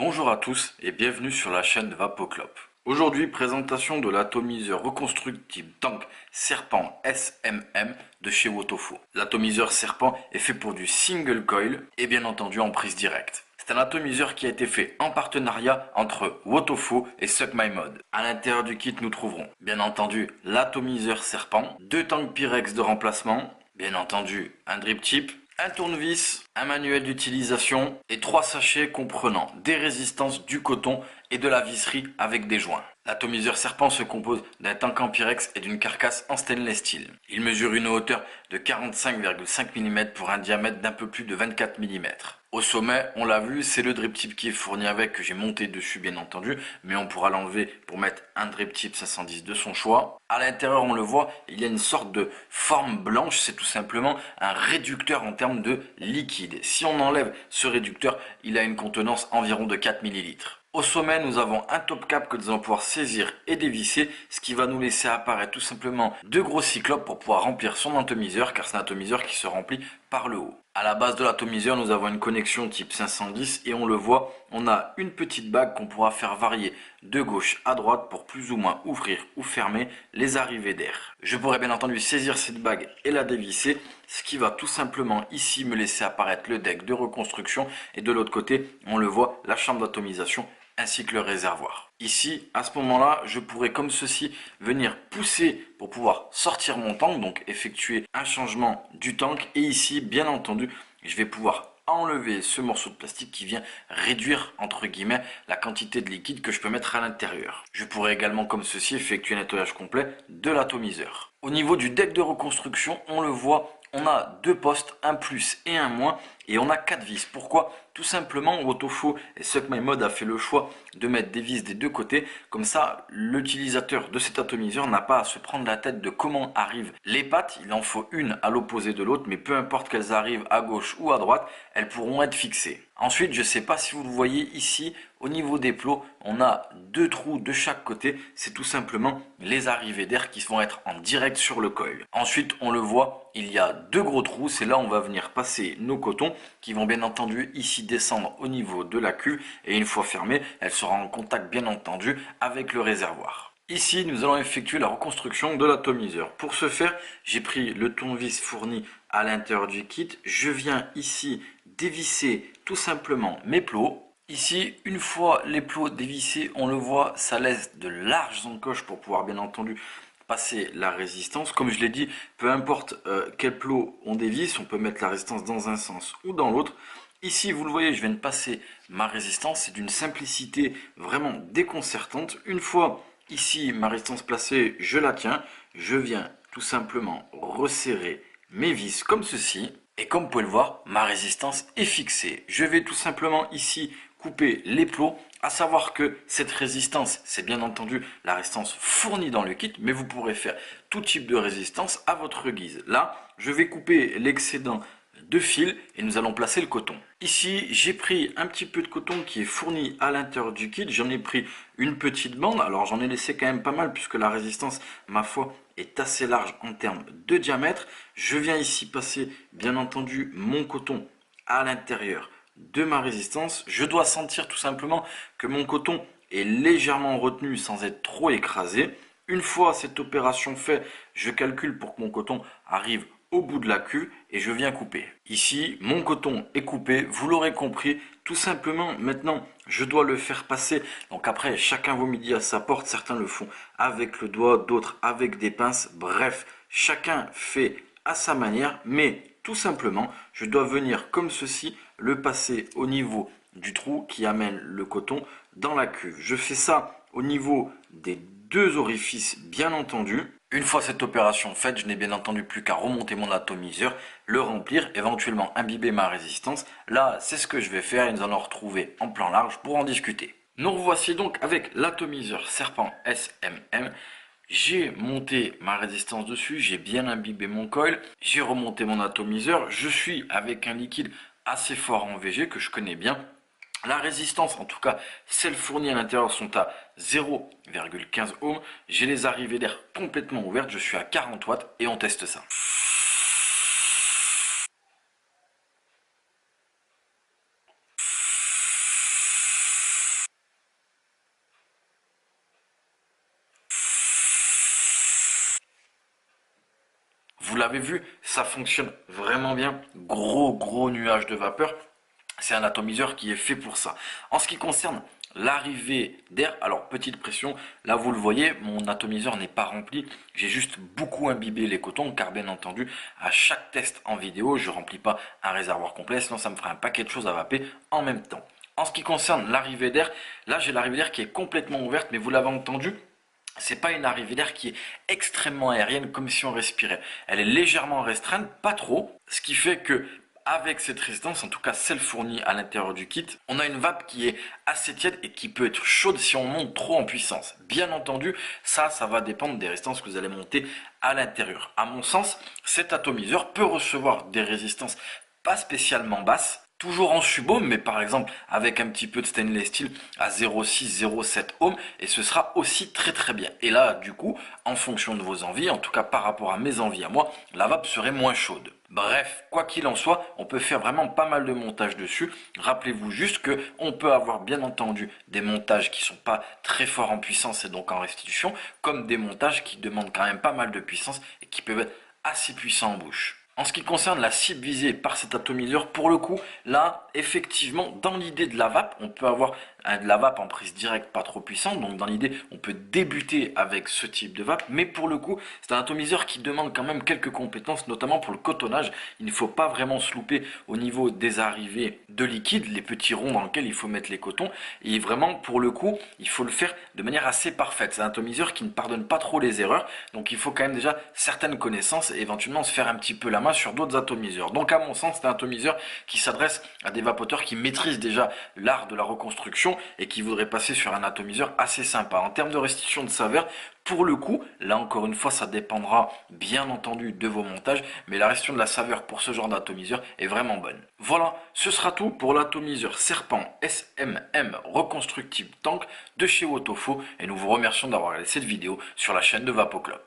Bonjour à tous et bienvenue sur la chaîne Vapoclop. Aujourd'hui, présentation de l'atomiseur reconstructible Tank Serpent SMM de chez Wotofo. L'atomiseur Serpent est fait pour du single coil et bien entendu en prise directe. C'est un atomiseur qui a été fait en partenariat entre Wotofo et Suck My Mod. À l'intérieur du kit, nous trouverons bien entendu l'atomiseur Serpent, 2 tanks Pyrex de remplacement, bien entendu un drip tip, un tournevis, un manuel d'utilisation et 3 sachets comprenant des résistances, du coton et de la visserie avec des joints. L'atomiseur Serpent se compose d'un tank en Pyrex et d'une carcasse en stainless steel. Il mesure une hauteur de 45,5 mm pour un diamètre d'un peu plus de 24 mm. Au sommet, on l'a vu, c'est le drip tip qui est fourni avec, que j'ai monté dessus bien entendu, mais on pourra l'enlever pour mettre un drip tip 510 de son choix. À l'intérieur, on le voit, il y a une sorte de forme blanche, c'est tout simplement un réducteur en termes de liquide. Si on enlève ce réducteur, il a une contenance environ de 4 ml. Au sommet, nous avons un top cap que nous allons pouvoir saisir et dévisser, ce qui va nous laisser apparaître tout simplement 2 gros cyclopes pour pouvoir remplir son atomiseur, car c'est un atomiseur qui se remplit par le haut. À la base de l'atomiseur, nous avons une connexion type 510 et on le voit, on a une petite bague qu'on pourra faire varier de gauche à droite pour plus ou moins ouvrir ou fermer les arrivées d'air. Je pourrais bien entendu saisir cette bague et la dévisser, ce qui va tout simplement ici me laisser apparaître le deck de reconstruction et de l'autre côté, on le voit, la chambre d'atomisation ainsi que le réservoir. Ici, à ce moment-là, je pourrais comme ceci venir pousser pour pouvoir sortir mon tank, donc effectuer un changement du tank. Et ici, bien entendu, je vais pouvoir enlever ce morceau de plastique qui vient réduire, entre guillemets, la quantité de liquide que je peux mettre à l'intérieur. Je pourrais également, comme ceci, effectuer un nettoyage complet de l'atomiseur. Au niveau du deck de reconstruction, on le voit, on a 2 postes, un plus et un moins, et on a 4 vis. Pourquoi? Tout simplement, Wotofo et Suck My Mod a fait le choix de mettre des vis des deux côtés. Comme ça, l'utilisateur de cet atomiseur n'a pas à se prendre la tête de comment arrivent les pattes. Il en faut une à l'opposé de l'autre, mais peu importe qu'elles arrivent à gauche ou à droite, elles pourront être fixées. Ensuite, je ne sais pas si vous le voyez ici, au niveau des plots, on a 2 trous de chaque côté. C'est tout simplement les arrivées d'air qui vont être en direct sur le coil. Ensuite, on le voit, il y a 2 gros trous. C'est là où on va venir passer nos cotons qui vont bien entendu ici descendre au niveau de la cuve. Et une fois fermée, elle sera en contact bien entendu avec le réservoir. Ici, nous allons effectuer la reconstruction de l'atomiseur. Pour ce faire, j'ai pris le tournevis fourni à l'intérieur du kit. Je viens ici dévisser tout simplement mes plots. Ici, une fois les plots dévissés, on le voit, ça laisse de larges encoches pour pouvoir bien entendu passer la résistance. Comme je l'ai dit, peu importe quel plot on dévisse, on peut mettre la résistance dans un sens ou dans l'autre. Ici, vous le voyez, je viens de passer ma résistance. C'est d'une simplicité vraiment déconcertante. Une fois ici ma résistance placée, je la tiens. Je viens tout simplement resserrer mes vis comme ceci. Et comme vous pouvez le voir, ma résistance est fixée. Je vais tout simplement ici couper les plots. À savoir que cette résistance, c'est bien entendu la résistance fournie dans le kit, mais vous pourrez faire tout type de résistance à votre guise. Là, je vais couper l'excédent de fil et nous allons placer le coton. Ici, j'ai pris un petit peu de coton qui est fourni à l'intérieur du kit. J'en ai pris une petite bande. Alors, j'en ai laissé quand même pas mal puisque la résistance, ma foi, est assez large en termes de diamètre. Je viens ici passer, bien entendu, mon coton à l'intérieur de ma résistance. Je dois sentir tout simplement que mon coton est légèrement retenu sans être trop écrasé. Une fois cette opération faite, je calcule pour que mon coton arrive au bout de la cuve et je viens couper. Ici, mon coton est coupé, vous l'aurez compris, tout simplement. Maintenant, je dois le faire passer. Donc après, chacun vaut midi à sa porte. Certains le font avec le doigt, d'autres avec des pinces. Bref, chacun fait à sa manière, mais tout simplement, je dois venir comme ceci, le passer au niveau du trou qui amène le coton dans la cuve. Je fais ça au niveau des 2 orifices, bien entendu. Une fois cette opération faite, je n'ai bien entendu plus qu'à remonter mon atomiseur, le remplir, éventuellement imbiber ma résistance. Là, c'est ce que je vais faire et nous allons retrouver en plan large pour en discuter. Nous revoici donc avec l'atomiseur Serpent SMM. J'ai monté ma résistance dessus, j'ai bien imbibé mon coil, j'ai remonté mon atomiseur. Je suis avec un liquide assez fort en VG que je connais bien. La résistance, en tout cas celles fournies à l'intérieur, sont à 0,15 ohms. J'ai les arrivées d'air complètement ouvertes, je suis à 40 watts et on teste ça. Vous l'avez vu, ça fonctionne vraiment bien. Gros nuage de vapeur. C'est un atomiseur qui est fait pour ça. En ce qui concerne l'arrivée d'air, alors petite pression, là vous le voyez, mon atomiseur n'est pas rempli, j'ai juste beaucoup imbibé les cotons, car bien entendu, à chaque test en vidéo, je ne remplis pas un réservoir complet, sinon ça me ferait un paquet de choses à vaper en même temps. En ce qui concerne l'arrivée d'air, là j'ai l'arrivée d'air qui est complètement ouverte, mais vous l'avez entendu, c'est pas une arrivée d'air qui est extrêmement aérienne comme si on respirait. Elle est légèrement restreinte, pas trop, ce qui fait que avec cette résistance, en tout cas celle fournie à l'intérieur du kit, on a une vape qui est assez tiède et qui peut être chaude si on monte trop en puissance. Bien entendu, ça va dépendre des résistances que vous allez monter à l'intérieur. À mon sens, cet atomiseur peut recevoir des résistances pas spécialement basses, toujours en subohm, mais par exemple avec un petit peu de stainless steel à 0,6-0,7 ohm, et ce sera aussi très bien. Et là, du coup, en fonction de vos envies, en tout cas par rapport à mes envies à moi, la vape serait moins chaude. Bref, quoi qu'il en soit, on peut faire vraiment pas mal de montages dessus. Rappelez-vous juste que on peut avoir bien entendu des montages qui sont pas très forts en puissance et donc en restitution, comme des montages qui demandent quand même pas mal de puissance et qui peuvent être assez puissants en bouche. En ce qui concerne la cible visée par cet atomiseur, pour le coup, là, effectivement, dans l'idée de la vape, on peut avoir de la vape en prise directe pas trop puissante, donc dans l'idée, on peut débuter avec ce type de vape, mais pour le coup, c'est un atomiseur qui demande quand même quelques compétences, notamment pour le cotonnage. Il ne faut pas vraiment se louper au niveau des arrivées de liquide, les petits ronds dans lesquels il faut mettre les cotons, et vraiment, pour le coup, il faut le faire de manière assez parfaite. C'est un atomiseur qui ne pardonne pas trop les erreurs, donc il faut quand même déjà certaines connaissances et éventuellement se faire un petit peu la main sur d'autres atomiseurs. Donc à mon sens, c'est un atomiseur qui s'adresse à des vapoteurs qui maîtrisent déjà l'art de la reconstruction et qui voudraient passer sur un atomiseur assez sympa. En termes de restitution de saveur, pour le coup, là encore une fois, ça dépendra bien entendu de vos montages, mais la restitution de la saveur pour ce genre d'atomiseur est vraiment bonne. Voilà, ce sera tout pour l'atomiseur Serpent SMM Reconstructible Tank de chez Wotofo, et nous vous remercions d'avoir regardé cette vidéo sur la chaîne de Vapoclop.